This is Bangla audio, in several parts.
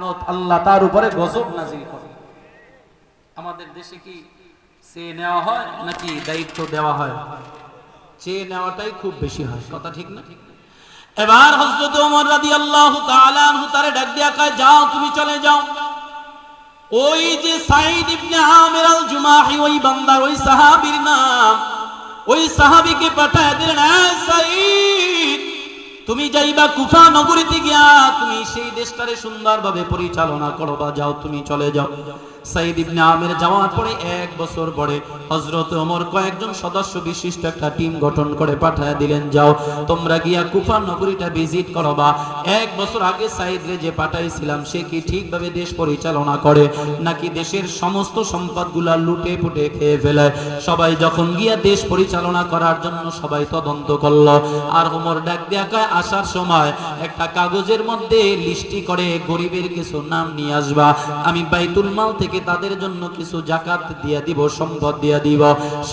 লানত আল্লাহ তার উপরে গজব নাজিল করে। আমাদের দেশে কি চেয়ে নেওয়া হয় নাকি দায়িত্ব দেওয়া হয়? চেয়ে নেওয়াটাই খুব বেশি হয়, কথা ঠিক না? এবার হযরত ওমর রাদিয়াল্লাহু তাআলা আনহু তারে ডাক দিয়া কয়, যাও তুমি চলে যাও, ওই যে সাঈদ ইবনে আমির আল জুমাহি ওই বান্দা ওই সাহাবীর নাম, ওই সাহাবীকে পাঠায় দিলেন, সাঈদ তুমি যাইবা কুফা নগরীতে গিয়া তুমি সেই দেশটারে সুন্দরভাবে পরিচালনা করবা, যাও তুমি চলে যাও। সাঈদ ইবনে আমির যাওয়ার পরে 1 বছর পরে হযরত ওমর কয়েকজন সদস্য বিশিষ্ট একটা টিম গঠন করে পাঠায় দিলেন, যাও তোমরা গিয়া কুফা নগরীটা ভিজিট করবা। 1 বছর আগে সাঈদরে যে পাঠাইছিলাম সে কি ঠিকভাবে দেশ পরিচালনা করে নাকি দেশের সমস্ত সম্পদগুলা লুটে পুটে খেয়ে ফেলে। সবাই যখন গিয়া দেশ পরিচালনা করার জন্য সবাই তদন্ত করলো, আর ওমর ডাক দিয়া কয়, আসার সময় একটা কাগজের মধ্যে লিস্টি করে গরিবের কিছু নাম নিয়ে আসবা, আমি বাইতুল মাল থেকে তাদের জন্য কিছু যাকাত দিয়া দিব, সম্পদ দিয়া দিব।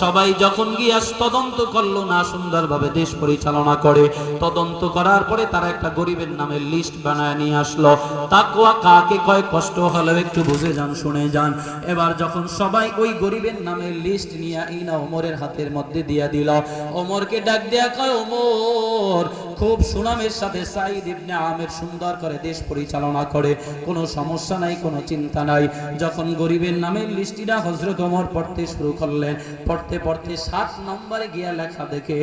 সবাই যখন গিয়া তদন্ত করলো না সুন্দরভাবে দেশ পরিচালনা করে, তদন্ত করার পরে তারা একটা গরিবের নামের লিস্ট বানায় নিয়ে আসলো। তাকওয়া কাকে কয় কষ্ট হলো একটু বুঝে যান, শুনে যান। এবার যখন সবাই ওই গরিবের নামের লিস্ট নিয়ে ইনা ওমরের হাতের মধ্যে দিয়া দিল, ওমরকে ডাক দেয়া কয়, ওমর খুব সুনামের সাথে সাঈদ ইবনে আমির সুন্দর করে দেশ পরিচালনা করে, কোনো সমস্যা নাই, কোনো চিন্তা নাই। যখন গরিবের নামের লিস্টিটা হযরত ওমর পড়তে শুরু করলেন, পড়তে পড়তে 7 নম্বরে গিয়া লেখা দেখে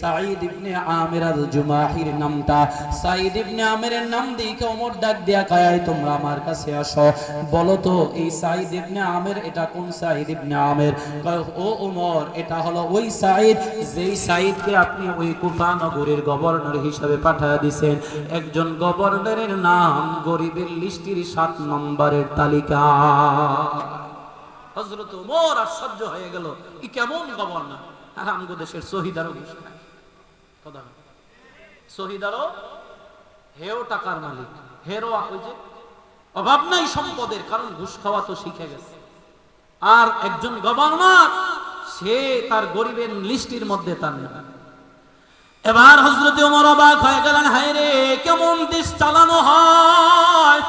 সাঈদ ইবনে আমির আল জুমাহির নামটা। সাঈদ ইবনে আমিরের নাম দেখে ওমর ডাক দিয়া কয়, তোমরা আমার কাছে আসো, বলো তো এই সাঈদ ইবনে আমির এটা কোন সাঈদ ইবনে আমির? কয়, ও ওমর এটা হলো ওই সাঈদ যেই সাঈদকে আপনি ওই কুফা নগরীর গভর্নর হিসাবে পাঠায় দিয়েছেন। একজন গভর্নরের নাম গরিবের লিস্টির 7 নম্বরের তালিকা। হযরত ওমর আশ্চর্য হয়ে গেল, কি কেমন গভর্নর? আর আমগো দেশের শহীদারও ঘুষ খায়, কথা শহীদারও হেও টাকার মালিক, হেরো ওই যে অভাব নাই সম্পদের, কারণ ঘুষ খাওয়া তো শিখে গেছে। আর একজন গভর্নর সে তার গরিবের লিস্টির মধ্যে তার নাম। এবার হযরত ওমর অবাক হয়ে গেলেন, হায় রে কেমন দেশ চালানো হয়।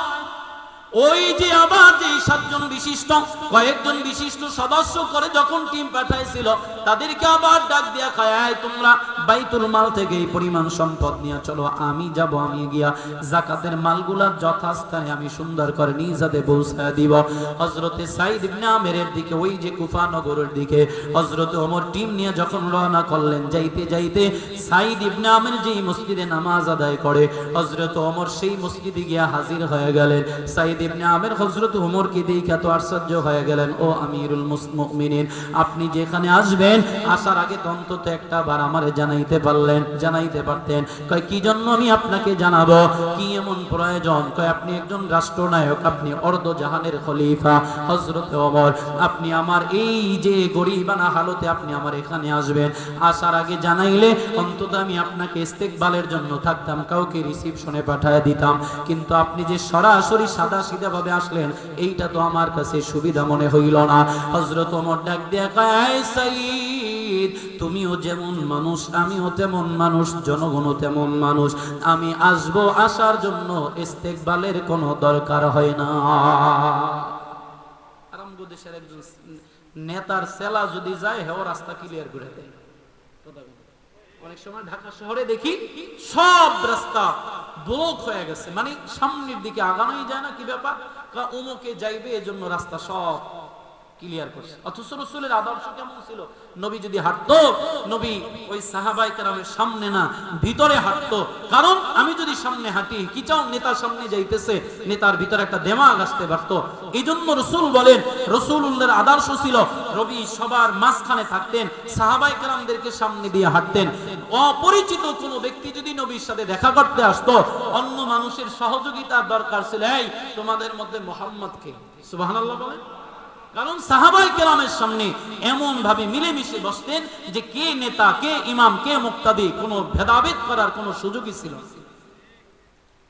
ওই যে আবার যে 7 জন বিশিষ্ট কয়েকজন বিশিষ্ট সদস্য করে যখন টিম পাঠাইছিল তাদেরকে আবার ডাক দিয়া কয়, তোমরা বাইতুল মাল থেকে এই পরিমাণ সম্পদ নিয়ে চলো, আমি যাব, আমি গিয়া যাকাতের মালগুলা যথাস্থানে আমি সুন্দর করে নিজ হাতে পৌঁছায় দিব। হযরতে সাঈদ ইবনে আমিরের দিকে ওই যে কুফা নগরের দিকে হযরত ওমর টিম নিয়ে যখন রওনা করলেন, যাইতে যাইতে সাঈদ ইবনে আমির যেই মসজিদে নামাজ আদায় করে হযরত ওমর সেই মসজিদে গিয়া হাজির হয়ে গেলেন। সাঈদ ইবনে আমির হযরত ওমরকে দেখে এত আশ্চর্য হয়ে গেলেন, ও আমিরুল মুমিনিন আপনি যেখানে আসবেন আসার আগে অন্তত একটা বার আমারে জানাইতে পারতেন। কয় কি জন্য আমি আপনাকে জানাবো, কি এমন প্রয়োজন? কয় আপনি একজন রাষ্ট্রনায়ক, আপনি অর্ধ জাহানের খলিফা হযরত ওমর, আপনি আমার এই যে গরিবানা হালতে আপনি আমার এখানে আসবেন, আসার আগে জানাইলে অন্তত আমি আপনাকে ইস্তেকবালের জন্য থাকতাম, কাউকে রিসিপশনে পাঠিয়ে দিতাম। কিন্তু আপনি যে সরাসরি সাদা সিধা ভাবে আসলেন এইটা তো আমার কাছে সুবিধা মনে হইল না। হযরত ওমর ডাক দিয়া কয়, সাঈদ তুমিও যেমন মানুষ আমিও তেমন মানুষ, জনগণও তেমন মানুষ, আমি আসবো, আসার জন্য ইস্তেকবালের কোনো দরকার হয় না। আরামগো দেশের একজন নেতার সেলা যদি যায় হেও রাস্তা ক্লিয়ার করে দেয়। অনেক সময় ঢাকা শহরে দেখি সব রাস্তা ব্লক হয়ে গেছে, মানে সামনের দিকে আগানোই যায় না, কি ব্যাপার? অমুকে যাইবে এজন্য রাস্তা সব ক্লিয়ার করছে। অথচ রাসূলের আদর্শ কেমন ছিল? নবী যদি হাঁটতো, নবী ওই সাহাবায়ে কেরামের সামনে না ভিতরে হাঁটতো। কারণ আমি যদি সামনে হাঁটি, কি চাও নেতার সামনে যাইতেছে, নেতার ভিতরে একটা দেমাগ আসতে পারতো। এইজন্য রাসূল বলেন, রাসূলুল্লাহর আদর্শ ছিল নবী সবার মাঝখানে থাকতেন, সাহাবায়ে কেরামদেরকে সামনে দিয়ে হাঁটতেন। অপরিচিত কোনো ব্যক্তি যদি নবীর সাথে দেখা করতে আসতো, অন্য মানুষের সহযোগিতার দরকার ছিল, এই তোমাদের মধ্যে মুহাম্মদ কে? সুবহানাল্লাহ বলেন। কারণ সাহাবায়ে কেরামের সামনে এমন ভাবে মিলেমিশে বসতেন যে কে নেতা, কে ইমাম, কে মুক্তাদি, কোনো ভেদাভেদ করার কোনো সুযোগই ছিল না।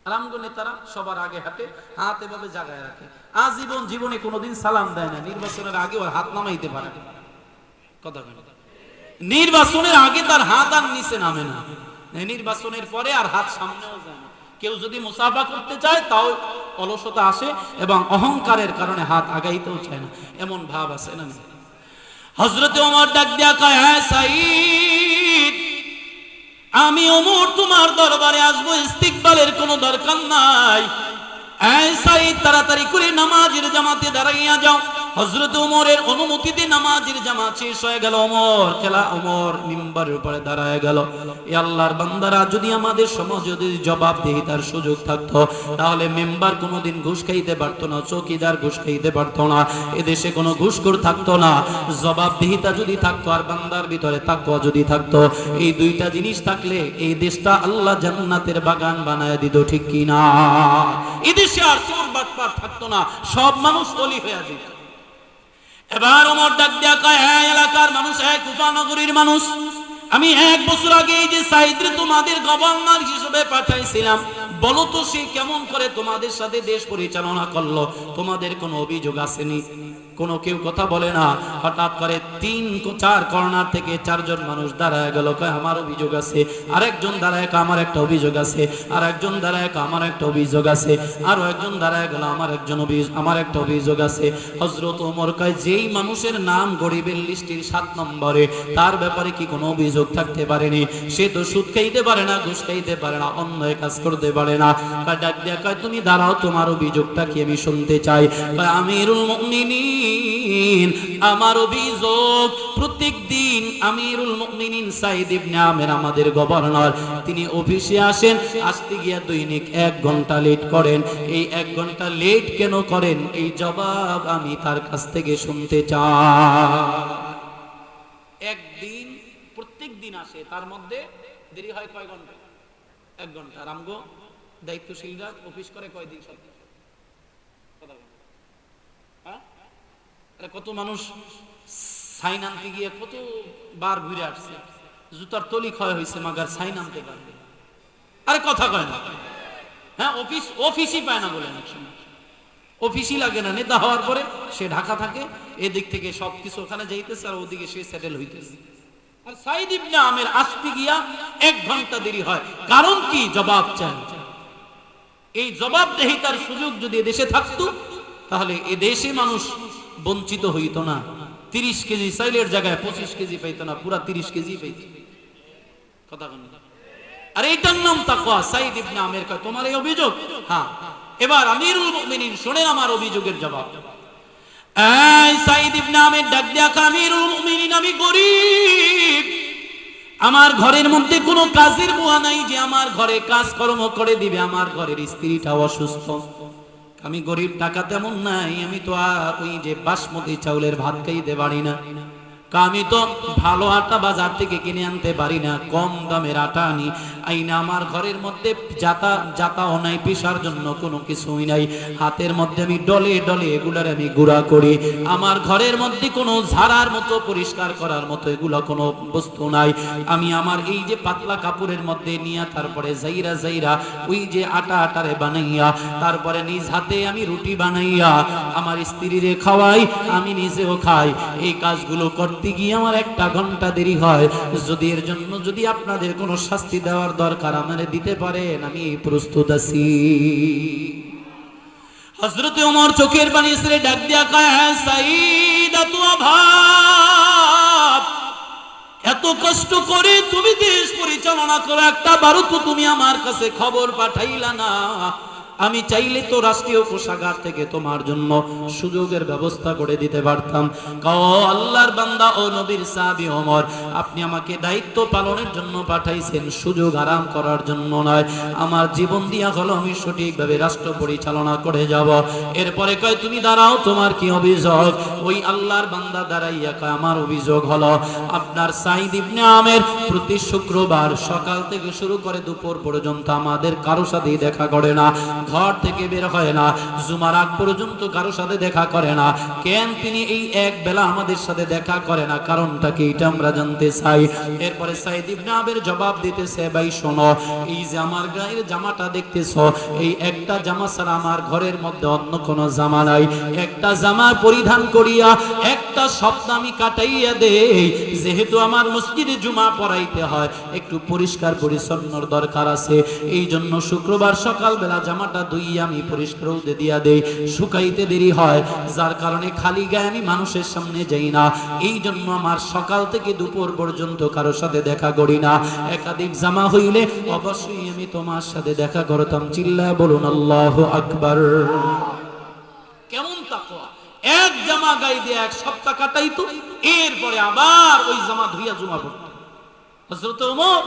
আরামগো নেতারা সবার আগে হাঁটে, হাত এভাবে জায়গায় রাখে, আজীবন জীবনে কোনোদিন সালাম দেয় না, নির্বাচনের আগে ওর হাত নামাইতে পারে না। কথা বলে নির্বাচনের আগে তার হাত আর নিচে নামে না, নির্বাচনের পরে আর হাত সামনেও যায় না। কেউ যদি মুসাফা করতে চায় তাও অলসতা আসে এবং অহংকারের কারণে হাত আগাইতেও চায় না, এমন ভাব আছে না? হযরত ওমর ডাক দিয়া কয়, হ্যাঁ সাঈদ, আমি ওমর তোমার দরবারে আসবো, ইস্তিকবালের কোনো দরকার নাই। এই সাঈদ, তাড়াতাড়ি করে নামাজের জামাতে দাঁড়াইয়া যাও। হযরত ওমরের অনুমতিতে নামাজের জামাত শেষ হয়ে গেল। ওমর মিম্বারের উপরে দাঁড়ায় গেল। এ আল্লাহর বান্দারা, যদি আমাদের সমাজে যদি জবাবদিহিতার সুযোগ থাকতো, তাহলে মেম্বার কোনোদিন ঘুষ খাইতে পারতো না, চৌকিদার ঘুষ খাইতে পারতো না, এদেশে কোনো ঘুষখোর থাকতো না। জবাবদিহিতা যদি থাকতো আর বান্দার ভিতরে তাকওয়া যদি থাকতো, এই দুইটা জিনিস থাকলে এই দেশটা আল্লাহ জান্নাতের বাগান বানায় দিত, ঠিক কি না? এই দেশে আর চোর বাটপার থাকতো না, সব মানুষ ওলি হয়ে যেত। এবার ওমর ডাক দিয়া কয়, হ্যাঁ এলাকার মানুষ, এক কুফা নগরীর মানুষ, আমি 1 বছর আগে এই যে সাঈদরে তোমাদের গভর্নর হিসেবে পাঠাইছিলাম, বলো তো সে কেমন করে তোমাদের সাথে দেশ পরিচালনা করলো? তোমাদের কোনো অভিযোগ আসেনি? কোনো কেউ কথা বলে না। হঠাৎ করে 3-4 কর্নার থেকে 4 জন মানুষ দাঁড়ায় গেল, কয় আমার অভিযোগ আছে। আরেকজন দাঁড়ায় কয় আমার একটা অভিযোগ আছে। আর একজন দাঁড়ায় কয় আমার একটা অভিযোগ আছে। আরো একজন দাঁড়ায় গেল, আমার একটা অভিযোগ আছে। হযরত ওমর কয়, যেই মানুষের নাম গরিবের লিস্টের 7 নম্বরে, তার ব্যাপারে কি কোনো অভিযোগ থাকতে পারেনি? সে তো সুদ খাইতে পারে না, ঘুষ খাইতে পারে না, অন্যায় কাজ করতে পারে না। কয় ডাক দিয়া কয়, তুমি দাঁড়াও, তোমার অভিযোগটা কি আমি শুনতে চাই। কয়, আমিরুল মুমিনিন, আমার অভিযোগ, প্রত্যেকদিন আমিরুল মুমিনিন সাঈদ ইবনে আমের, আমাদের গভর্নর, তিনি অফিসে আসেন, আসতে গিয়া দৈনিক 1 ঘন্টা লেট করেন। এই 1 ঘন্টা লেট কেন করেন, এই জবাব আমি তার কাছ থেকে শুনতে চাই। একদিন, প্রত্যেক দিন আসে, তার মধ্যে দেরি হয় কয় ঘন্টা? 1 ঘন্টা। রামগো দায়িত্বশীলরা অফিস করে কয়দিন? সপ্তাহে। কত মানুষ সাইন আনতে গিয়ে কতবার ঘুরে আসছে, জুতার তলি ক্ষয় হয়েছে, মাগার সাইন আনতে পারবে। আরে কথা কয় না, হ্যাঁ অফিসই পায় না বলে, অনেক সময় অফিসই লাগে না। নেতা হওয়ার পরে সে ঢাকা থাকে, এদিক থেকে সবকিছু ওখানে যাইতেছে, আর ওদিকে সে সেটেল হইতেছে। আর সাঈদ ইবনে আমের আসতে গিয়া 1 ঘন্টা দেরি হয়, কারণ কি? জবাব চাই। এই জবাবদেহিতার সুযোগ যদি এদেশে থাকতো, তাহলে এদেশে মানুষ বঞ্চিত হইত না। 30 কেজি চাইলের জায়গায় 25 কেজি পাইতো না, পুরা 30 কেজি পাইতো। কথা বলেন। আর এইটার নাম তাকওয়া। সাঈদ ইবনে আমের কয়, তোমার এই অভিযোগ? হ্যাঁ। এবার আমিরুল মুমিনিন শুনেন আমার অভিযোগের জবাব। এই সাঈদ ইবনে আমের ডাক দিয়া কয়, আমিরুল মুমিনিন, আমি গরীব, আমার ঘরের মধ্যে কোনো কাজের বুয়া নাই যে আমার ঘরে কাজকর্ম করে দিবে, আমার ঘরের স্ত্রীটা অসুস্থ, আমি গরিব, টাকা তেমন নাই, আমি তো আর ওই যে বাসমতি চাউলের ভাত খাইতে পারি না, আমি তো ভালো আটা বাজার থেকে কিনে আনতে পারি না, কম দামের আটা আনি, আইনা আমার ঘরের মধ্যে জাতাও নাই, পিসার জন্য কোনো কিছুই নাই, হাতের মধ্যে আমি ডলে ডলে এগুলার আমি গুঁড়া করি, আমার ঘরের মধ্যে কোনো ঝাড়ার মতো, পরিষ্কার করার মতো এগুলা কোনো বস্তু নাই, আমি আমার এই যে পাতলা কাপড়ের মধ্যে নিয়ে তারপরে জাইরা জাইরা ওই যে আটারে বানাইয়া, তারপরে নিজ হাতে আমি রুটি বানাইয়া আমার স্ত্রীরে খাওয়াই, আমি নিজেও খাই। এই কাজগুলো করতে গিয়ে আমার 1 ঘন্টা দেরি হয়। যদি এর জন্য যদি আপনাদের কোনো শাস্তি দেওয়ার দরকার আমারে দিতে পারেন, আমি প্রস্তুত আছি। হযরত ওমর চোখের পানি ছেড়ে ডাক দিয়া কয়, হ্যাঁ সাঈদ, এত অভাব, এত কষ্ট করে তুমি দেশ পরিচালনা করো, একটা বারো তো তুমি আমার কাছে খবর পাঠাইলা না। আমি চাইলে তো রাষ্ট্রীয় কোষাগার থেকে তোমার জন্য সুযোগের ব্যবস্থা করে দিতে পারতাম। আল্লাহর বান্দা ও নবীর সাহাবী ওমর, আপনি আমাকে দায়িত্ব পালনের জন্য পাঠাইছেন, সুযোগ আরাম করার জন্য নয়। আমার জীবন দিয়া হলো আমি সঠিকভাবে রাষ্ট্র পরিচালনা করে যাব। এরপরে কয়, তুমি দাঁড়াও, তোমার কি অভিযোগ? ওই আল্লাহর বান্দা দাঁড়াইয়া কয়, আমার অভিযোগ হলো আপনার সাঈদ ইবনে আমের প্রতি শুক্রবার সকাল থেকে শুরু করে দুপুর পর্যন্ত আমাদের কারো সাথেই দেখা করে না, ঘর থেকে বের হয় না, জুমার আগ পর্যন্ত কারো সাথে দেখা করে না। কেন তিনি এই এক বেলা আমাদের সাথে দেখা করে না, কারণটা কি এটা আমরা জানতে চাই। এরপরে সাইদ ইবনে আমের জবাব দিতেছে, ভাই শোনো, এই যে আমার গায়ের জামাটা দেখতেছো, এই একটা জামা ছাড়া আমার ঘরের মধ্যে অন্য কোনো জামা নাই। একটা জামা পরিধান করিয়া একটা সপ্তাহ আমি কাটাইয়া দেই, যেহেতু আমার মসজিদে জুমা পড়াইতে হয়, একটু পরিষ্কার পরিচ্ছন্নর দরকার আছে। এই জন্য শুক্রবার সকালবেলা জামাটা ধুইয়া আমি পরিষ্কার রোদে দিয়া দেই, শুকাইতে দেরি হয়, যার কারণে খালি গায়ে আমি মানুষের সামনে যাই না। এই জন্য আমার সকাল থেকে দুপুর পর্যন্ত কারোর সাথে দেখা করি না। একাধিক জামা হইলে অবশ্যই আমি তোমার সাথে দেখা করতাম। চিল্লায়া বলুন আল্লাহু আকবার। কেমন তাকওয়া! এক জামা গায়ে দিয়ে এক সপ্তাহ কাটাইতো, এরপরে আবার ওই জামা ধুইয়া জুমা পড়তো। হযরত ওমর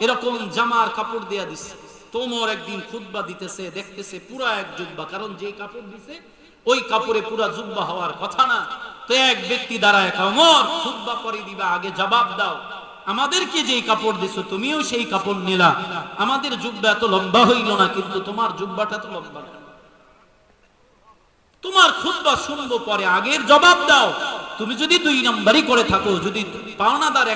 এরকম জামার কাপড় দিয়া দিছে। তোমর একদিন খুতবা দিতেছে, দেখতেছে পুরা এক জুব্বা, কারণ যে কাপড় দিছে ওই কাপড়ে পুরা জুব্বা হওয়ার কথা না। তো এক ব্যক্তি দাঁড়ায়, ওমর খুতবা পরে দিবা, আগে জবাব দাও, আমাদেরকে যেই কাপড় দিছো তুমিও সেই কাপড় নিলা, আমাদের জুব্বা এত লম্বা হইল না, কিন্তু তোমার জুব্বাটা তো লম্বা না। তোমার খুতবা শুনবো পরে, আগের জবাব দাও। তুমি যদি 2 নম্বরই করে থাকো, যদি পাওনাদার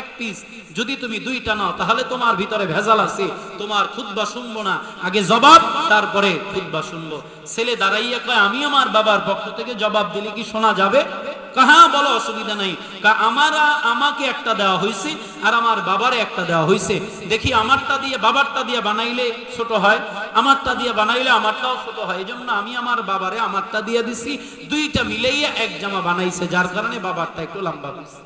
এক পিস যদি তুমি 2টা নাও, তাহলে তোমার ভিতরে ভেজাল আছে, তোমার খুতবা শুনবো না, আগে জবাব তারপরে খুতবা শুনবো। ছেলে দাঁড়াইয়া কয়, আমি আমার বাবার পক্ষ থেকে জবাব দিলে কি শোনা যাবে? হ্যাঁ বলো, অসুবিধা নাই। আমাকে একটা দেওয়া হয়েছে আর আমার বাবারে একটা দেওয়া হয়েছে, দেখি আমারটা দিয়ে বাবারটা দিয়ে বানাইলে ছোট হয়, আমারটা দিয়ে বানাইলে আমারটাও ছোট হয়, এই জন্য আমি আমার বাবারে আমারটা দিয়ে দিছি, 2টা মিলাইয়া এক জামা বানাইছে, যার কারণে বাবারটা একটু লম্বা হয়েছে।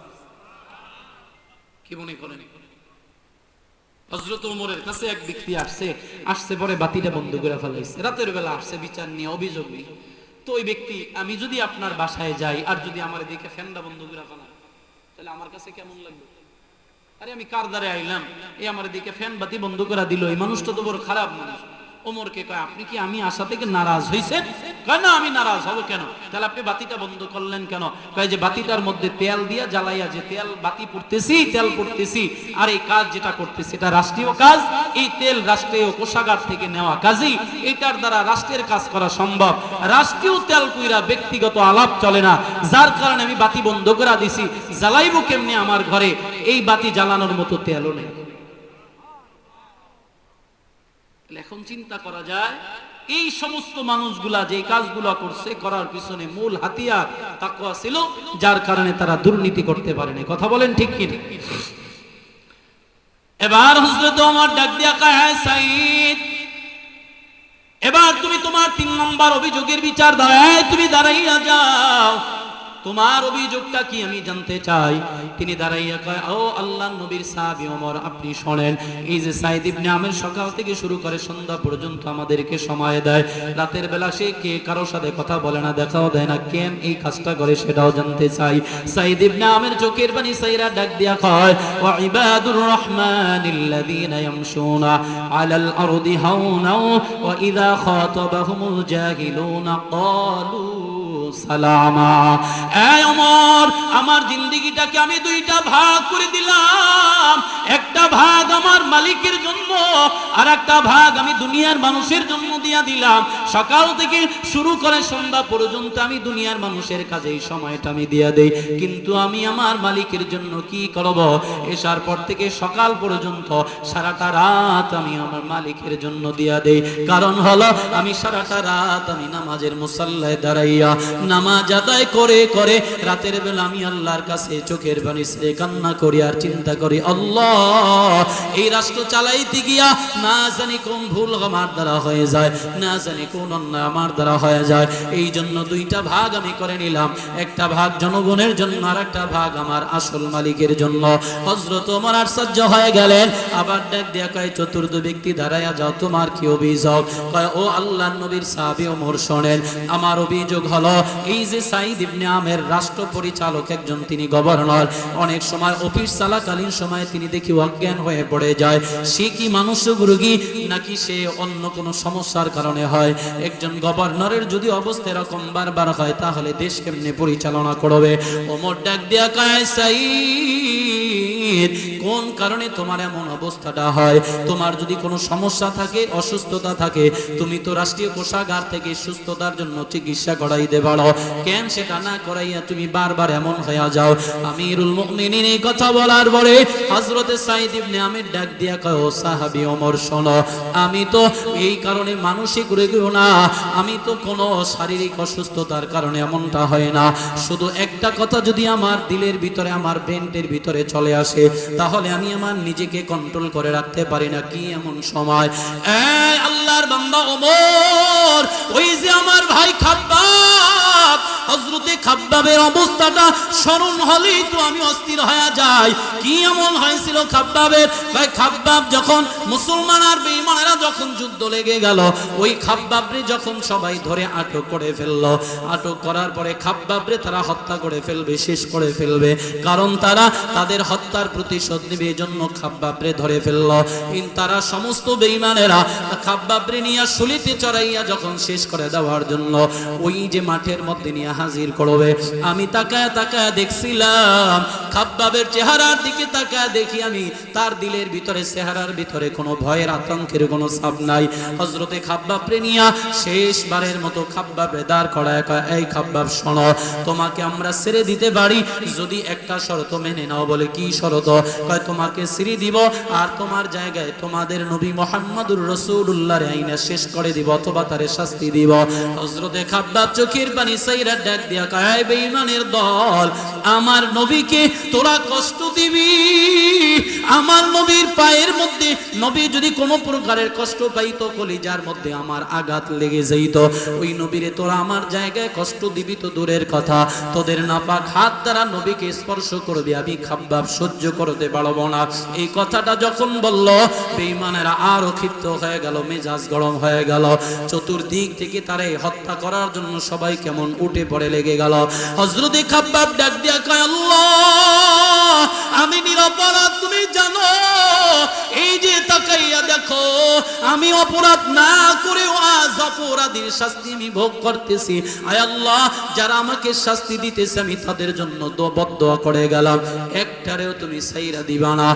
কি মনে করেন? হযরত ওমরের কাছে এক ব্যক্তি আসছে পরে বাতিটা বন্ধ করে ফেলাইছে, রাতের বেলা আসছে বিচার নিয়ে, অভিযোগ নেই। তো ওই ব্যক্তি, আমি যদি আপনার বাসায় যাই আর যদি আমার দিকে ফ্যানটা বন্ধ করে ফেলায়, তাহলে আমার কাছে কেমন লাগবে? আরে আমি কার দ্বারে আইলাম, এই আমার দিকে ফ্যান বাতি বন্ধ করে দিল, এই মানুষটা তো বড় খারাপ মানুষ। ওমরকে কয়, আপনি কি আমি আসা থেকে নারাজ হইছেন? কয় না, আমি নারাজ হব কেন? তাহলে আপনি বাতিটা বন্ধ করলেন কেন? কয় যে বাতিটার মধ্যে তেল দিয়া জ্বালাইয়া যে তেল বাতি পড়তেছি, তেল পড়তেছি, আর এই কাজ যেটা করতেছি এটা রাষ্ট্রীয় কাজ, এই তেল রাষ্ট্রীয় কোষাগার থেকে নেওয়া কাজই, এটার দ্বারা রাষ্ট্রের কাজ করা সম্ভব। রাষ্ট্রীয় তেল কইরা ব্যক্তিগত আলাপ চলে না, যার কারণে আমি বাতি বন্ধ করে দিছি। জ্বালাইবো কেমনে? আমার ঘরে এই বাতি জ্বালানোর মতো তেলও নেই। এখন চিন্তা করা যায়, এই সমস্ত মানুষগুলা যে কাজগুলা করছে, করার পিছনে মূল হাতিয়ার তাকওয়া ছিল, যার কারণে তারা দুর্নীতি করতে পারেনি। কথা বলেন ঠিক কি? এবার হযরত ওমর ডাক দিয়া কয়, হ্যাঁ সাইদ, এবার তুমি তোমার 3 নম্বর অভিযোগের বিচার দাও। তুমি দাঁড়াইয়া যাও, তোমার অভিযোগটা কি আমি জানতে চাই। তিনি দাঁড়াইয়া কয়, ও আল্লাহর নবীর সাহাবী ওমর, আপনি শুনেন, এই যে সাইদ ইবনে আমের সকাল থেকে শুরু করে সন্ধ্যা পর্যন্ত আমাদেরকে সময় দেয়, রাতের বেলা সে কে কারোর সাথে কথা বলে না, দেখাও দেয় না, কেন এই কাজটা করে সেটাও জানতে চাই। সাইদ ইবনে আমের চোখের পানি সাইরা ডাক দিয়া কয়, ওয়া ইবাদুর রহমানিল্লাযীনা ইয়ামশুনা আলাল আরদি হাওনা ওয়া ইযা খাতাবাহুমুল জাহিলুনা ক্বালু সালামা। এই ওমর, আমার জিন্দেগিটাকে আমি 2টা ভাগ করে দিলাম, একটা ভাগ আমার মালিকের জন্য আর একটা ভাগ আমি দুনিয়ার মানুষের জন্য দিয়া দিলাম। সকাল থেকে শুরু করে সন্ধ্যা পর্যন্ত আমি দুনিয়ার মানুষের কাজে এই সময়টা আমি দিয়া দেই, কিন্তু আমি আমার মালিকের জন্য কি করব? এশার পর থেকে সকাল পর্যন্ত সারাটা রাত আমি আমার মালিকের জন্য দিয়া দেই। কারণ হলো, আমি সারাটা রাত আমি নামাজের মুসাল্লায় দাঁড়াইয়া নামাজ আদায় করে করে রাতের বেলা আমি আল্লাহর কাছে চোখের পানি ছেড়ে কান্না করি আর চিন্তা করি, আল্লাহ, এই রাষ্ট্র চালাইতে গিয়া না জানি কোন ভুল আমার দ্বারা হয়ে যায়, না জানি কোন অন্যায় আমার দ্বারা হয়ে যায়। এই জন্য 2টা ভাগ আমি করে নিলাম, একটা ভাগ জনগণের জন্য আর একটা ভাগ আমার আসল মালিকের জন্য। হযরত ওমর আশ্চর্য হয়ে গেলেন, আবার ডাক দিয়া কয়, চতুর্থ ব্যক্তি দাঁড়াইয়া যাও, তোমার কি অভিযোগ? কয়, ও আল্লাহর নবীর সাহাবী ওমর, শোনেন, আমার অভিযোগ হলো, এই যে সাইদ ইবনে আমের রাষ্ট্র পরিচালক একজন, তিনি গভর্নর, অনেক সময় অফিস চলাকালীন সময় তিনি দেখি অজ্ঞান হয়ে পড়ে যায়। সে কি মানসিক রোগী নাকি সে অন্য কোনো সমস্যার কারণে হয়? একজন গভর্নরের যদি অবস্থা এরকম বারবার হয়, তাহলে দেশ কেমনে পরিচালনা করবে? ওমর ডাক দিয়া কয়, সাইদ, কোন কারণে তোমার এমন অবস্থাটা হয়। তোমার যদি কোনো সমস্যা থাকে, অসুস্থতা থাকে, তুমি তো রাষ্ট্রীয় কোষাগার থেকে সুস্থতার জন্য চিকিৎসা করাইতে পারো, কেন সেটা না করাইয়া তুমি বারবার এমন হয়ে যাও? আমিরুল মুমিনিন এই কথা বলার পরে হযরতে সাঈদ ইবনে আমির ডাক দিয়া কয়, ও সাহাবী ওমর শোনো, আমি তো এই কারণে মানসিক রোগীও না, আমি তো কোনো শারীরিক অসুস্থতার কারণে এমনটা হয় না। শুধু একটা কথা যদি আমার দিলের ভিতরে, আমার ব্রেনের ভিতরে চলে আসে, তাহলে আমি আমার নিজেকে কন্ট্রোল করে রাখতে পারি না। কি এমন সময়, এই আল্লাহর বান্দা ওমর, ওই যে আমার ভাই খাব্বাব, হযরতে খাব্বাবের অবস্থাটা স্মরণ হলেই তো আমি অস্থির হয়ে যাই। কি এমন হয়েছিল খাব্বাবের? ভাই খাব্বাব যখন মুসলমান আর বেঈমানেরা যখন যুদ্ধ লেগে গেল, ওই খাব্বাবরে যখন সবাই ধরে আটক করে ফেললো, আটক করার পরে খাব্বাবরে তারা হত্যা করে ফেলবে, শেষ করে ফেলবে, কারণ তারা তাদের হত্যার প্রতিশোধ নেবে, এজন্য খাব্বাবরে ধরে ফেললো। কিন্তু তারা সমস্ত বেঈমানেরা খাব্বাবরে নিয়ে শুলিতে চড়াইয়া যখন শেষ করে দেওয়ার জন্য ওই যে মাঠের মধ্যে নিয়ে হাজির করবে, আমি তাকায় তাকায় দেখছিলাম খাব্বাবের চেহারার দিকে, তাকায় দেখি আমি তার দিলের ভিতরে, চেহারার ভিতরে কোনো ভয়ের আতঙ্কের কোনো ছাপ নাই। হযরতে খাব্বাবরে নিয়া শেষবারের মতো খাব্বাবরে দাঁড় করায় কয়, এই খাব্বাব শোনো, তোমাকে আমরা ছেড়ে দিতে পারি যদি একটা শর্ত মেনে নাও। বলে কি শর্ত? কয় তোমাকে ছেড়ে দিব আর তোমার জায়গায় তোমাদের নবী মুহাম্মদুর রাসূলুল্লাহর আইনা শেষ করে দিব অথবা তারে শাস্তি দিব। হযরতে খাব্বাব চোখের পানি সাইরা ডাক দিয়া কয়, এই বেঈমানের দল, আমার নবীকে তোরা কষ্ট দিবি? আমার নবীর পায়ের মধ্যে, নবী যদি কোনো প্রকারের কষ্ট পাইতো, কলিজার মধ্যে আমার আঘাত লেগে যাইত, ওই নবীরে তোরা আমার জায়গায় কষ্ট দিবি তো দূরের কথা, তোদের নাপাক হাত দ্বারা নবীকে স্পর্শ করবি, আমি খাব্বাব সহ্য করতে পারবো না। এই কথাটা যখন বলল, বেঈমানেরা আরো ক্ষিপ্ত হয়ে গেল, মেজাজ গরম হয়ে গেল, চতুর্দিক থেকে তারে হত্যা করার জন্য সবাই কেমন উঠে পড়ে লেগে গেল। হযরতে খাব্বাব ডাক দিয়া কয়, আল্লাহ, আমি নিরপরাধ, তুমি জানো, এই যে তাকাইয়া দেখো, আমি অপরাধ না করেও আজ অপরাধীর শাস্তি আমি ভোগ করতেছি। আয় আল্লাহ, যারা আমাকে শাস্তি দিতেছে আমি তাদের জন্য বদদোয়া করে গেলাম, একটারেও তুমি ছাইরা দিবা না।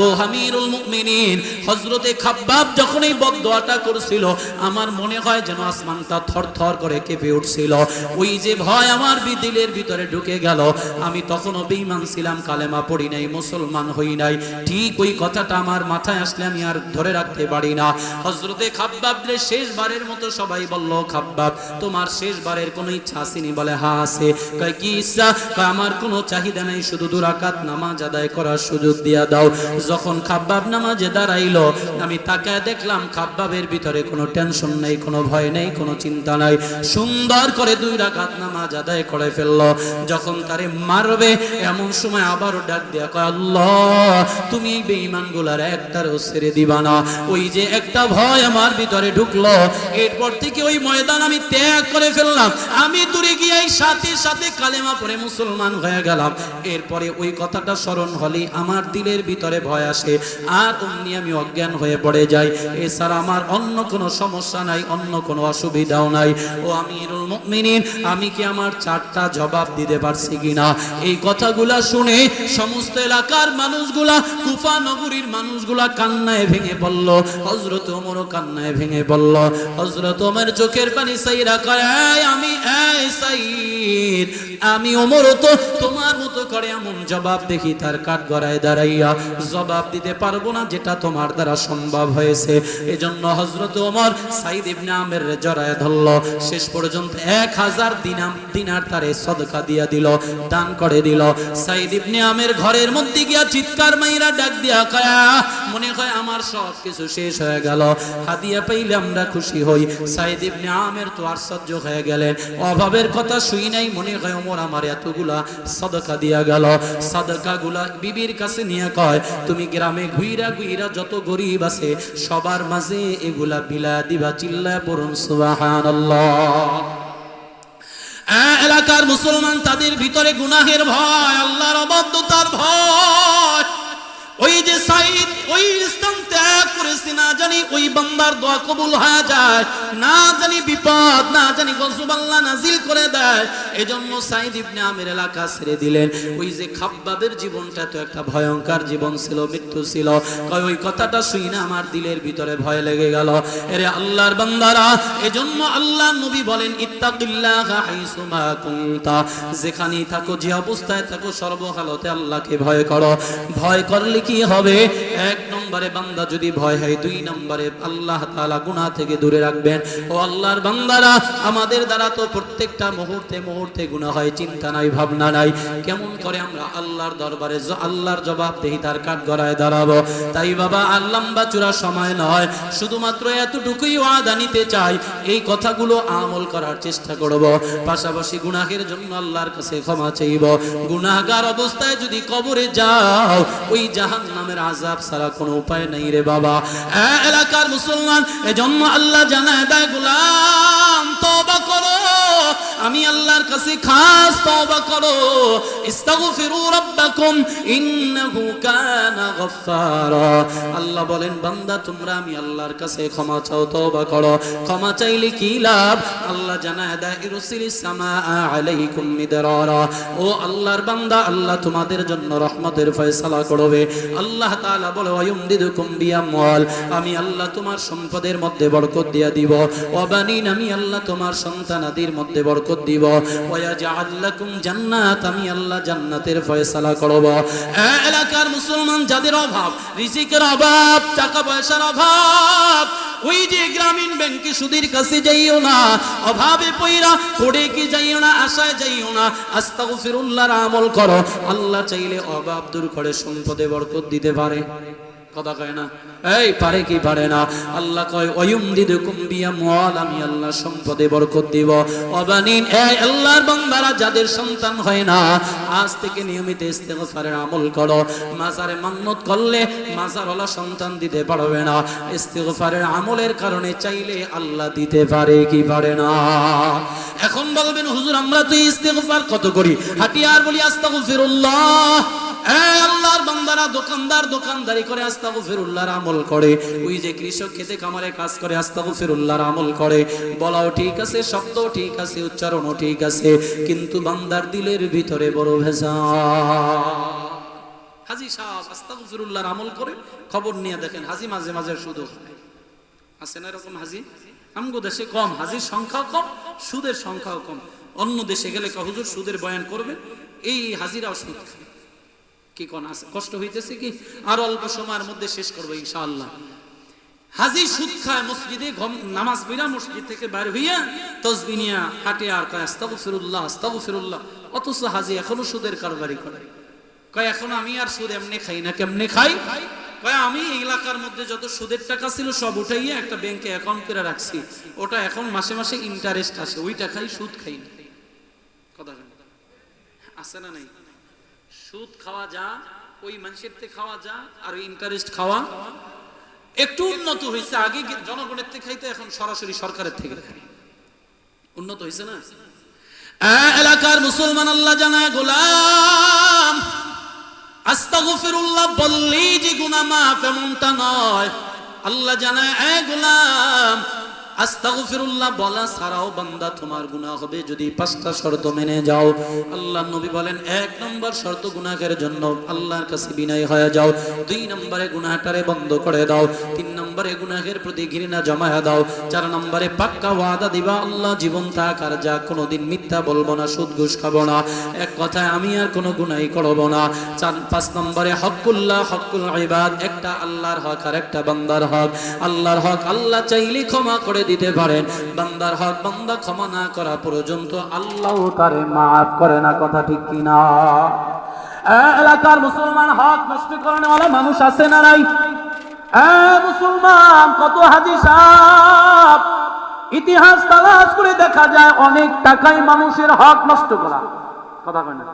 ও আমিরুল মুমিনিন, হযরতে খাব্বাব যখন এই বদদোয়াটা করছিল, আমার মনে হয় যেন আসমানটা থরথর করে কেঁপে উঠছিল। ওই যে ভয় আমার দিলের ভিতরে ঢুকে গেল, আমি তখনও বেঈমান ছিলাম, কালেমা পড়ি নাই, মুসলমান হই নাই, ঠিক ওই কথাটা আমার মাথায় আসলে আমি আর ধরে রাখতে পারি না। হযরতে খাব্বাবরে শেষবারের মতো সবাই বলল, খাব্বাব, তোমার শেষবারের কোনো ইচ্ছা আসেনি? বলে হ্যাঁ আছে। কয় কি ইচ্ছা? কয় আমার কোনো চাহিদা নাই, শুধু 2 রাকাত নামাজ আদায় করার সুযোগ দিয়া দাও। যখন খাব্বাব নামাজে দাঁড়াইলো, আমি তাকায় দেখলাম খাব্বাবের ভিতরে কোনো টেনশন নাই, কোনো ভয় নেই, কোনো চিন্তা নাই, সুন্দর করে 2 রাকাত নামাজ আদায় করে ফেললো। যখন তারে মারবে এমন সময় আবারও ডাক দিয়া কয়, আল্লাহ, তুমি এই বেঈমানগুলার একটারও ছেড়ে দিবা না। ওই যে একটা ভয় আমার ভিতরে ঢুকলো, এরপর থেকে ওই ময়দান আমি ত্যাগ করে ফেললাম, আমি দূরে গিয়ে সাথে সাথে কালেমা পড়ে মুসলমান হয়ে গেলাম। এরপরে ওই কথাটা স্মরণ হলেই আমার দিলের ভিতরে ভয় আসে, আর অমনি আমি অজ্ঞান হয়ে পড়ে যাই। এছাড়া আমার অন্য কোনো সমস্যা নাই, অন্য কোনো অসুবিধাও নাই। ও আমিরুল মুমিনিন, আমি কি আমার 4টা জবাব দিতে পারছি কিনা? এই কথাগুলা শুনে সমস্ত এলাকার মানুষগুলা, কুফা নগরীর মানুষগুলা কান্নায় ভেঙে পড়ল। হযরত ওমরও কান্নায় ভেঙে পড়ল। হযরত ওমর চোখের পানি সাইরা কয়, আমি সাঈদ, আমি ওমরও তো তোমার মতো করে এমন জবাব দেখি তার কাঠ গড়ায় দাঁড়াইয়া জবাব দিতে পারবো না যেটা তোমার দ্বারা সম্ভব হয়েছে। এজন্য হযরত ওমর সাঈদ ইবনে আমের জড়ায় ধরল, শেষ পর্যন্ত 1000 দিনার তারে সদকা দিয়া দিল, দান করে দিল। সাঈদ ইবনে আমের ঘরের মধ্যে গিয়া চিৎকার মাইরা ডাক দিয়া কয়, মনে হয় আমার সব কিছু শেষ হয়ে গেল, হাদিয়া পাইলে আমরা খুশি হই। সাঈদ ইবনে আমের তো আশ্চর্য হয়ে গেলেন, অভাবের কথা শুই নাই, মনে হয় ওমর আমার এতগুলা সদকা দিয়া গেল। সদকাগুলা বিবির কাছে নিয়ে কয়, তুমি গ্রামে ঘুইরা ঘুইরা যত গরিব আছে সবার মাঝে এগুলা বিলা দিবা, চিল্লায় পড়ুন সুবহানাল্লাহ। এলাকার মুসলমান, তাদের ভিতরে গুনাহের ভয়, আল্লাহর অবাধ্যতার ভয়, ওই যে সাইদ ওই স্থান ত্যাগ করেছে, না জানি ওই বান্দার দোয়া কবুল হয়ে যায়, না জানি বিপদ, না জানি গজব আল্লাহ নাজিল করে দেয়। এজন্য সাইদ ইবনে আমির এলাকা ছেড়ে দিলেন। ওই যে খাব্বাবের জীবনটা তো একটা ভয়ঙ্কর জীবন ছিল, মৃত্যু ছিল। কয় ওই কথাটা শুনে আমার দিলের ভিতরে ভয় লেগে গেল। এরে আল্লাহর বান্দারা, এজন্য আল্লাহ নবী বলেন ইত্তাকিল্লাহা হাইসুমা কুনতা, যেখানেই থাকো, যে অবস্থায় থাকো, সর্বকালতে আল্লাহকে ভয় করো। ভয় করলে কি হবে? এক নম্বরে বান্দা যদি ভয় হয়, দুই নম্বরে আল্লাহ তাআলা গুনাহ থেকে দূরে রাখবেন। ও আল্লাহর বান্দারা, আমাদের দ্বারা তো প্রত্যেকটা মুহূর্তে মুহূর্তে গুনাহ হয়, চিন্তা নাই, ভাবনা নাই। কেমন করে আমরা আল্লাহর দরবারে আল্লাহর জবাবদিহিতার কাঠগড়ায় দাঁড়াবো? তাই বাবা, আর লম্বা চূড়া সময় নয়, শুধুমাত্র এতটুকুই ওয়াদা নিতে চাই, এই কথাগুলো আমল করার চেষ্টা করব। পাশাপাশি গুনাহের জন্য আল্লাহর কাছে ক্ষমা চাইব। গুনাহগার অবস্থায় যদি কবরে যাও, ওই জাহান্নামের আযাব ছাড়া কোনো উপায় নাই রে বাবা। এলাকার মুসলমান, এজন্য আল্লাহ জানায় দেয়, গোলাম তওবা করো, আমি আল্লাহর কাছে খাস তওবা করো। ইস্তাগফিরু রাব্বাকুম ইন্নাহু কানা গফফারা। আল্লাহ বলেন, বান্দা তোমরা আমি আল্লাহর কাছে ক্ষমা চাও, তওবা করো। ক্ষমা চাইলে কি লাভ? আল্লাহ জানায় দেয়, ইরসিলিস সামাআ আলাইকুম মিদরারা। ও আল্লাহর বান্দা, আল্লাহ তোমাদের জন্য রহমতের ফয়সালা করবে। আল্লাহ তাআলা বলে, ওয়ায়ুমদিদুকুম বিআমওয়াল, আমি আল্লাহ তোমার সম্পদের মধ্যে বরকত দিয়া দিব। ওয়াবানিন, আমি আল্লাহ তোমার সন্তানাদির মধ্যে বরকত দিব। ওয়ায়াজআল লাকুম জান্নাত, আমি আল্লাহ জান্নাতের ফয়সালা করব। এলাকার মুসলমান, যাদের অভাব, রিজিকের অভাব, টাকা পয়সার অভাব, ওই যে গ্রামীণ ব্যাংকে সুদের কাছে যাইও না, অভাবে পইরা পড়ে কি যাইও না, আশায় যাইও না, আস্তাগফিরুল্লাহর আমল করো। আল্লাহ চাইলে অভাব দূর করে সম্পদে বরকত দিতে পারে। কথা কয় না? এই পারে কি পারে না? আল্লাহ কয়, ওয়ায়ুমদিদুকুম বিআমওয়াল, আমি আল্লাহ সম্পদে বরকত দিব। ওয়াবানিন, এই আল্লাহর বান্দারা যাদের সন্তান হয় না, আজ থেকে নিয়মিত ইস্তেগফারের আমল করো। মাজারে মান্নত করলে মাজারওয়ালা সন্তান দিতে পারবে না, ইস্তেগফারের আমলের কারণে চাইলে আল্লাহ দিতে পারে কি পারে না? এখন বলবেন, হুজুর আমরা তো ইস্তেগফার কত করি, হাটিয়ার বলি আস্তাগফিরুল্লাহ। আল্লাহর বান্দারা দোকানদার দোকানদারি করে আস্তাগফিরুল্লাহর আমল করে, ওই যে কৃষক খেতে খামারে কাজ করে আস্তাগফিরুল্লাহর আমল করে। বলাও ঠিক আছে, শব্দও ঠিক আছে, উচ্চারণও ঠিক আছে, কিন্তু বান্দার দিলের ভিতরে বড় ভেজাল। হাজী সাহেব আস্তাগফিরুল্লাহর আমল করে, খবর নিয়ে দেখেন হাজী মাঝে মাঝে সুদ খায়। আছে না এরকম হাজী? আমগো দেশে কম, হাজীর সংখ্যাও কম, সুদের সংখ্যাও কম। অন্য দেশে গেলে হুজুর সুদের বয়ান করবে, এই হাজীরাও সুদ খায়। কি কোন আছে? কষ্ট হইতেছে কি? আর অল্প সময়ের মধ্যে শেষ করবো ইনশাআল্লাহ। হাজী সুদ খায়, মসজিদে নামাজ পড়া মসজিদ থেকে বাইরে হইয়া তাসবিহ নিয়া হাঁটে আর কয় আস্তাগফিরুল্লাহ আস্তাগফিরুল্লাহ। অথচ হাজী এখনো সুদের কারবারি করে। কয় এখন আমি আর সুদ এমনি খাই না। কেমনে খাই? কয় আমি এই এলাকার মধ্যে যত সুদের টাকা ছিল সব উঠাইয়া একটা ব্যাংকে অ্যাকাউন্ট করে রাখছি, ওটা এখন মাসে মাসে ইন্টারেস্ট আসে, ওই টাকাই সুদ খাই না। কথা আছে না নাই? সুদ খাওয়া যা, ওই মানুষের থেকে খাওয়া যা, আর ওই ইন্টারেস্ট খাওয়া একটু উন্নত হয়েছে। আগে জনগণের থেকে খাইতে, এখন সরাসরি সরকারের থেকে খাই। উন্নত হয়েছে না? এলাকার মুসলমান, আল্লাহ জানায়, গোলাম আস্তাগফিরুল্লাহ বললেই যে গুনাহ মাফ এমনটা নয়। আল্লাহ জানায়, গোলাম আস্তাগফিরুল্লাহ বলা ছাড়াও বান্দা তোমার গুনাহ হবে যদি পাঁচটা শর্ত মেনে যাও। আল্লাহ নবী বলেন, এক নম্বর শর্ত গুনাহের জন্য আল্লাহর কাছে বিনয় হয়ে যাও। দুই নম্বরে গুনাহটারে বন্ধ করে দাও। তিন নম্বরে গুনাহের প্রতি ঘৃণা জমায়া দাও। চার নম্বরে পাক্কা ওয়াদা দিবা, আল্লাহ জীবন থাকার যা কোনোদিন মিথ্যা বলবো না, সুদ ঘুষ খাবো না, এক কথায় আমি আর কোনো গুনাহ করব না। পাঁচ নম্বরে হকুল্লাহ হকুল ইবাদ, একটা আল্লাহর হক আর একটা বান্দার হক। আল্লাহর হক আল্লাহ চাইলে ক্ষমা করে দিতে পারেন, বান্দার হক বান্দা ক্ষমা না করা পর্যন্ত আল্লাহ তারে মাফ করে না। কথা ঠিক কিনা? এলাকার মুসলমান, হক নষ্ট করানোওয়ালা মানুষ আছে না নাই? মুসলমান, কত হাজী সাহেব ইতিহাস তালাশ করে দেখা যায় অনেক টাকায় মানুষের হক নষ্ট করা। কথা কয় না?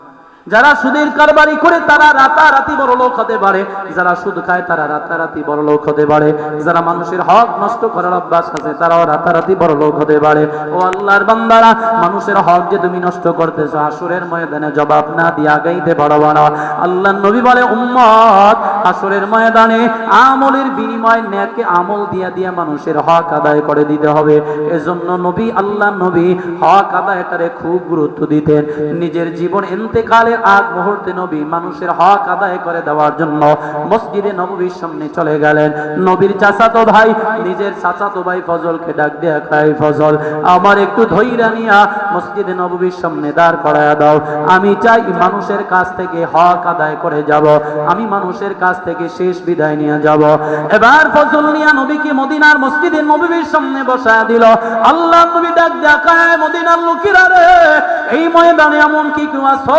যারা সুদের কারবারি করে তারা রাতারাতি বড় লোক হতে পারে, যারা সুদ খায় তারা রাতারাতি বড় লোক হতে পারে, যারা মানুষের হক নষ্ট করার অভ্যাস আছে তারাও রাতারাতি বড় লোক হতে পারে। ও আল্লাহর বান্দারা, মানুষের হক যে তুমি নষ্ট করতেছো, হাসরের ময়দানে জবাব না দিয়ে আগাইতে পারবা না। আল্লাহর নবী বলে, উম্মত, হাসরের ময়দানে আমলের বিনিময়ে নেক আমল দিয়া দিয়া মানুষের হক আদায় করে দিতে হবে। এজন্য নবী, আল্লাহর নবী হক আদায়টারে খুব গুরুত্ব দিতেন। নিজের জীবন ইন্তেকালের আগ মুহূর্তে নবী মানুষের হক আদায় করে দেওয়ার জন্য মসজিদে নববীর সামনে চলে গেলেন। নবীর চাচাতো ভাই নিজের চাচাতো ভাই ফজলকে ডাক দিয়ে কয়, ফজল, আমার একটু ধৈর্য নিয়া মসজিদে নববীর সামনে দাঁড় করায়া দাও। আমি চাই মানুষের কাছ থেকে হক আদায় করে যাব, আমি মানুষের কাছ থেকে শেষ বিদায় নিয়ে যাব। এবার ফজল নিয়া নবীকে মদিনার মসজিদে নববীর সামনে বসায়া দিল। আল্লাহ নবী ডাক দিয়ে কয়, মদিনার লোকেরা রে, এই ময়দানে এমন কি কেউ আছো?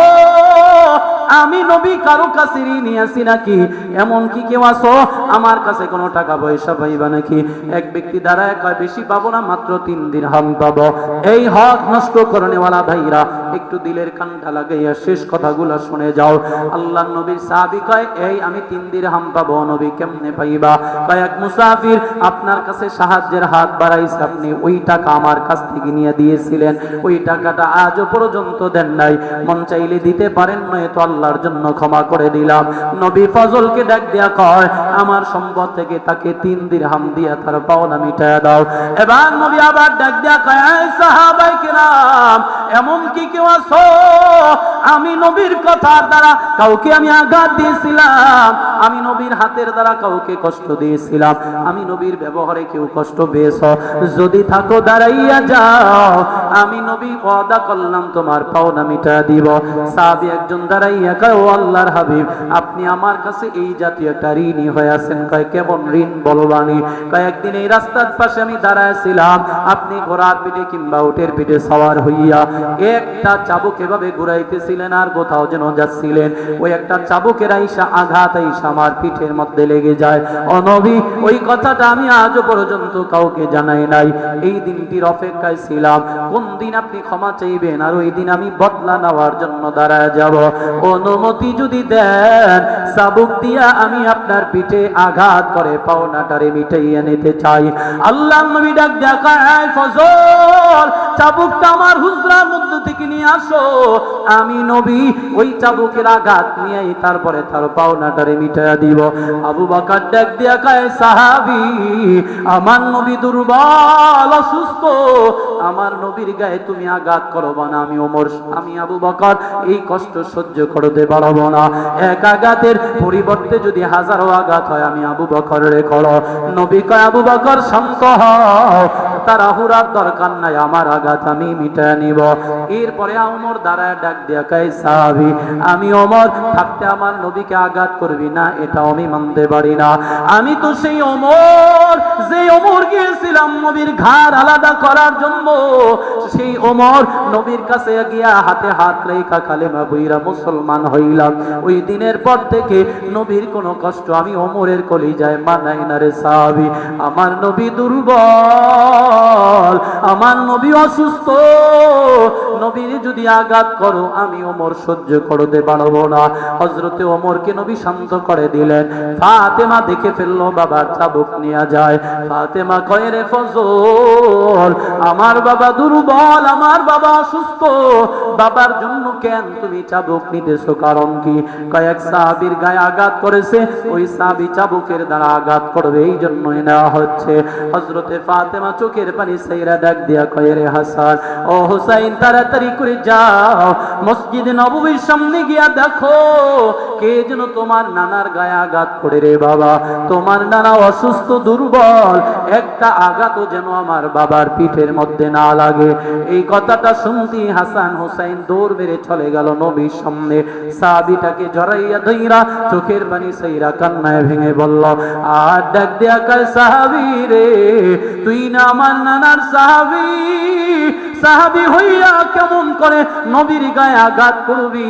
আমি নবী কারো কাছে ঋণী আছি নাকি? এমন কি কেউ আছো আমার কাছে কোনো টাকা পয়সা পাইবা নাকি? এক ব্যক্তি দাঁড়ায় কয়, বেশি পাবো না, মাত্র 3 দিরহাম পাবো। এই হক নষ্ট করনেওয়ালা ভাইরা একটু দিলের কানটা লাগাইয়া শেষ কথাগুলো শুনে যাও। আল্লাহর নবীর সাহাবী কয়, এই আমি 3 দিরহাম পাবো। নবী, কেমনে পাইবা? কয়, এক মুসাফির আপনার কাছে সাহায্যের হাত বাড়াইছে, আপনি ওই টাকা আমার কাছ থেকে নিয়ে দিয়েছিলেন, ওই টাকাটা আজও পর্যন্ত দেন নাই, মন চাইলে দিতে পারেন, নয়তো আল্লাহর জন্য ক্ষমা করে দিলাম। নবী ফজলকে ডাক দিয়া কয়, আমার সম্পদ থেকে তাকে 3 দিরহাম দিয়া তার পাওনা মিটায়া দাও। এবার নবী আবার ডাক দিয়া কয়, এই সাহাবায়ে কেরাম, এমন কি কেউ আছো? আমি নবীর কথার দ্বারা কাউকে আমি আঘাত দিয়েছিলাম, আমি নবীর হাতের দ্বারা কাউকে কষ্ট দিয়েছিলাম, আমি নবীর ব্যবহারে কেউ কষ্ট পেয়েছো? যদি থাকো দাঁড়াইয়া যাও, আমি নবী ওয়াদা করলাম তোমার পাওনা মিটায়া দিব। সাহাবী একজন দাঁড়াইয়া কয়, ও আল্লাহর হাবিব, আপনি আমার কাছে এই জাতীয় একটা ঋণী হয়ে আছেন। কয়, কেমন ঋণ বলবানি? কয়, একদিন এই রাস্তার পাশে আমি দাঁড়াইছিলাম, আপনি ঘোড়ার পিঠে কিংবা উটের পিঠে সওয়ার হইয়া একটা চাবুক এভাবে ঘুরাইতেছিলেন আর কোথাও যেন যাচ্ছিলেন, ওই একটা চাবুকের আইসা আঘাত আইসা আমার পিঠের মধ্যে লেগে যায়। ও নবী, ওই কথাটা আমি আজও পর্যন্ত কাউকে জানাই নাই। এই দিনটির অপেক্ষায় ছিলাম, কোন দিন আপনি ক্ষমা চাইবেন আর ওই দিন আমি বদলা নেওয়ার জন্য দাঁড়ায় যাব। অনুমতি যদি দেন, চাবুক দিয়া আমি আপনার পিঠে আঘাত করে পাওনাটারে মিটাইয়া নিতে চাই। আল্লাহর নবী ডাক দিয়া কয়, এই ফজল, চাবুকটা আমার হুজরার মধ্যে থেকে নিয়ে আসো। আমি নবী ওই চাবুকের আঘাত নিয়েই তারপরে তার পাওনাটারে মিটাইয়া দিব। আবু বকর ডাক দিয়া কয়, সাহাবী, আমার নবী দুর্বল, অসুস্থ, আমার নবীর গায়ে তুমি আঘাত করবা না। আমি ওমর, আমি আবু বকর এই কষ্ট সহ্য করতে পারবো না। এক আঘাতের পরিবর্তে যদি হাজারো আঘাত হয়, আমি আবু বকরের করো। নবী কয়, আবু বকর শান্ত হও, তাড়াহুড়ার দরকার নাই, আমার আঘাত আমি মিটায় নিব। এরপরে ওমর দাঁড়ায় ডাক দিয়া কয়, সাহাবী, আমি ওমর থাকতে আমার নবীকে আঘাত করবি না, এটা আমি মানতে পারি না। আমি তো সেই ওমর, যে ওমর গিয়েছিলাম নবীর ঘাড় আলাদা করার জন্য, সেই ওমর নবীর কাছে গিয়া হাতে হাত রেখা কালেমা বইরা মুসলমান হইলাম। ওই দিনের পর থেকে নবীর কোনো কষ্ট আমি ওমরের কলিজায় মানাই না রে সাহাবী। আমার নবী দুর্বল, আমার নবী অসুস্থ, নবীর যদি আঘাত করো আমি ওমর সহ্য করতে পারবো না। হযরতে ওমরকে নবী শান্ত করে দিলেন। ফাতেমা দেখে ফেললো বাবার চাবুক নিয়ে যায়। ফাতেমা কয়, রে ফজল, আমার বাবা দুর্বল, আমার বাবা অসুস্থ, বাবার জন্য কেন তুমি চাবুক নিতেছো? কারণ কি? কয়েক সাহাবীর গায়ে আঘাত করেছে, ওই সাহাবী চাবুকের দ্বারা আঘাত করবে, এই জন্যই নেওয়া হচ্ছে। হযরতে ফাতেমা চোখের পানি ছাইরা ডাক দিয়া কয়, রে হাসান, ও হুসাইন, তাড়াতাড়ি করে যাও মসজিদে নববীর সামনে গিয়া দেখো কে যেন তোমার নানার গায়ে আঘাত করে। রে বাবা, তোমার নানা অসুস্থ, দুর্বল, একটা আঘাতও যেন আমার বাবার পিঠের মধ্যে না লাগে। এই কথাটা শুনতে হাসান হুসাইন দৌড় মেরে চলে গেল নবীর সামনে। সাহাবীটাকে জড়াইয়া ধইরা চোখের পানি ছাইরা কান্নায় ভেঙে বলল, আর ডাক দিয়া কয়, সাহাবী রে, তুই না আমার নানার সাহাবী, সাহাবী হইয়া কেমন করে নবীর গায়ে আঘাত করবি?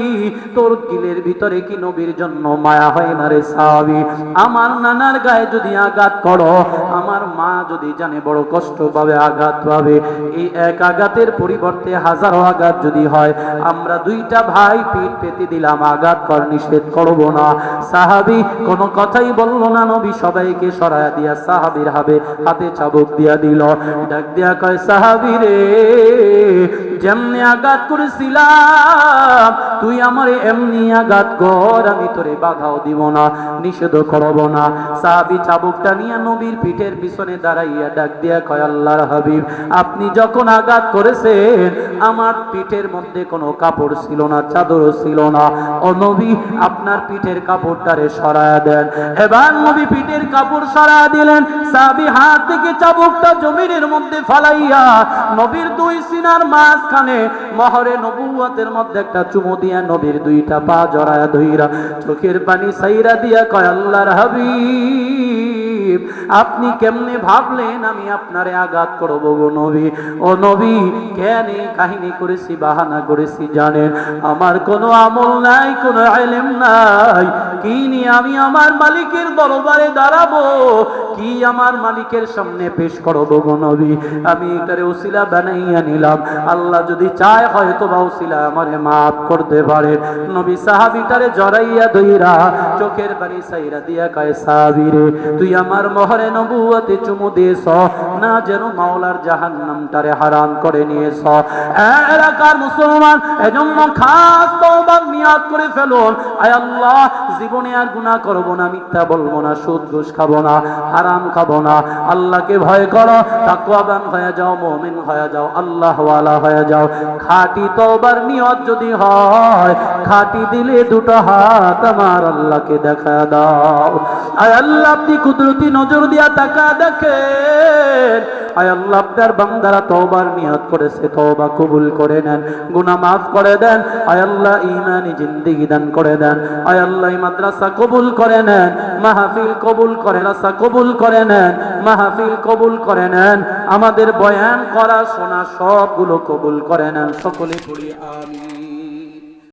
তোর দিলের ভিতরে কি নবীর জন্য মায়া হয় না রে সাহাবী? আমার নানার গায়ে যদি আঘাত করো, আমার মা যদি জানে বড় কষ্ট পাবে, আঘাত পাবে। এই এক আঘাতের পরিবর্তে হাজারো আঘাত যদি হয়, আমরা দুইটা ভাই পিঠ পেতে দিলাম, আঘাত কর, নিষেধ করব না। সাহাবী কোনো কথাই বলল না, নবী সবাইকে সরায়া দিয়া সাহাবীর হাতে চাবুক দিয়া দিল। ডাক দিয়া কয়, সাহাবী রে, যেমনি আঘাত করেছিলাম তুই আমারে এমনি আঘাত কর, আমি তোরে বাধাও দিব না, নিষেধ করব না। সাহাবী চাবুকটা নিয়ে নবীর পিঠের পিছনে দাঁড়াইয়া ডাক দিয়া কয়, আল্লাহর হাবিব, আপনি যখন আঘাত করেছেন আমার পিঠের মধ্যে কোনো কাপড় ছিল না, চাদরও ছিল না। ও নবী, আপনার পিঠের কাপড়টারে সরায়া দেন। এবার নবী পিঠের কাপড় সরায়া দিলেন। সাহাবী হাত থেকে চাবুকটা জমিনের মধ্যে ফালাইয়া নবীর দুই সিনার মাঝখানে মহরে নবুয়তের মধ্যে একটা চুমু দিয়া নবীর দুইটা পা জড়ায়া ধইরা চোখের পানি সাইরা দিয়া কয়, আল্লাহর হাবিব, আপনি কেমনে ভাবলেন আমি আপনারে আঘাত করব গো নবী? ও নবী, কেন এই কাহিনী করেছি, বাহানা করেছি জানেন? আমার কোনো আমল নাই, কোনো ইলম নাই, কি নিয়ে আমি আমার মালিকের দরবারে দাঁড়াবো, কি আমার মালিকের সামনে পেশ করব গো নবী? আমি এটারে উসিলা বানাইয়া নিলাম, আল্লাহ যদি চায় হয়তো বা উসিলা আমারে মাফ করতে পারে। নবী সাহাবীটারে জড়াইয়া ধইরা চোখের পানি সাইরা দিয়া কয়, সাহাবী রে, তুই আমার মহরে নবুয়তে চুমু দিয়েছ না যেন মাওলার জাহান্নামটারে হারাম করে নিয়েছ। এলাকার মুসলমান, এজন্য খাস তওবার নিয়াত করে ফেলুন, আয় আল্লাহ, জীবনে আর গুনাহ করব না, মিথ্যা বলবো না, সুদ ঘুষ খাবো না, হারাম খাবো না। আল্লাহকে ভয় করো, তাকওয়াবান হয়ে যাও, মুমিন হয়ে যাও, আল্লাহ ওয়ালা হয়ে যাও। খাঁটি তওবার নিয়ত যদি হয়, খাঁটি দিলে দুটো হাত আমার আল্লাহকে দেখা দাও। আয় আল্লাহ, আপনি কুদরতি নজর দিয়া তাকা দেখেন। আয় আল্লাহ, আপনার বান্দারা তওবার নিয়ত করেছে, তওবা কবুল করে নেন, গুনাহ মাফ করে দেন। আয় আল্লাহ, ঈমানি জিন্দেগি দান করে দেন। আয় আল্লাহ, এই মাদ্রাসা কবুল করে নেন, মাহফিল কবুল করে, রাসা কবুল করে নেন, মাহফিল কবুল করে নেন, আমাদের বয়ান করা শোনা সবগুলো কবুল করে নেন। সকলে পড়ি আমিন।